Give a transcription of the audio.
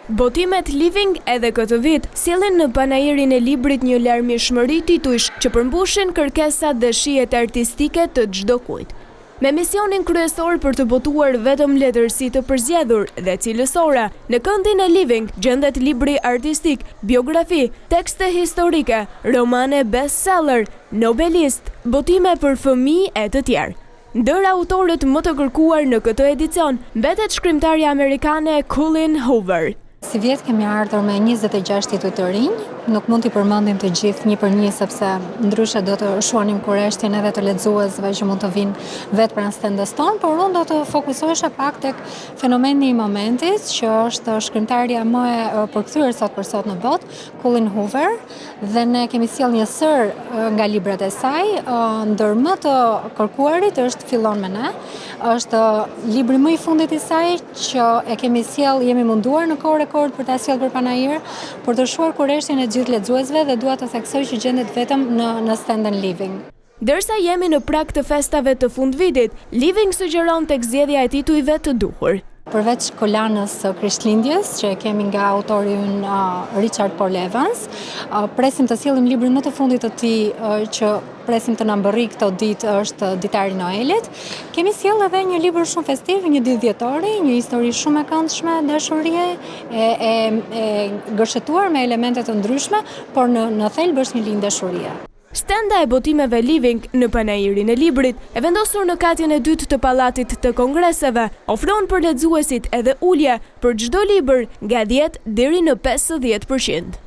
Botimet Living edhe këtë vit sjellin në panairin e librit një larmishmëri titujsh që përmbushin kërkesat dhe shijet artistike të çdokujt. Me misionin kryesor për të botuar vetëm letërsi të përzgjedhur dhe cilësore, në këndin e Living gjendet libri artistik, biografi, tekste historike, romane bestseller, nobelist, botime për fëmijë e të tjerë. Ndër autorët më të kërkuar në këtë edicion mbetet shkrimtarja amerikane Collen Hoover. Si vjetë kemi ardhur me 26 tituj të rinj, nuk mund t'i përmendim të gjithë një për një sepse ndryshe do të shuanim kurreshtin edhe të lexuesve që mund të vinë vetë pranë stendës tonë, por unë do të fokusohesha pak tek fenomeni i momentit, që është shkrimtarja më e përkthyer sot për sot në botë, Collen Hoover, dhe ne kemi sjell një sër nga librat e saj, ndër më të kërkuarit është Fillon me ne, është libri më i fundit i saj që e kemi sjell, jemi munduar në kohë rekord për ta sjellë për panair, për të shuar kurreshtin e gjithë lexuesve dhe dua të theksoj që gjendet vetëm në stendin Living. Dërsa jemi në prag të festave të fundvitit, Living sugjeron tek zgjedhja e titujve të duhur. Përveç kolanës Krishtlindjes, që kemi nga autori ynë Richard Paul Evans, presim të sjellim librin më të fundit të tij që presim të na mbërri këto ditë është Ditari i Noelit. Kemi sjell edhe një libër shumë festiv, një ditë dhjetori, një histori shumë e këndshme, dashurie e gërshetuar me elemente të ndryshme, por në thelb është një linjë dashurie. Stenda e Botimeve Living në panairin e librit, e vendosur në katjen e dytë të pallatit të kongreseve, ofron për lexuesit edhe ulje për çdo libër nga 10 deri në 50%.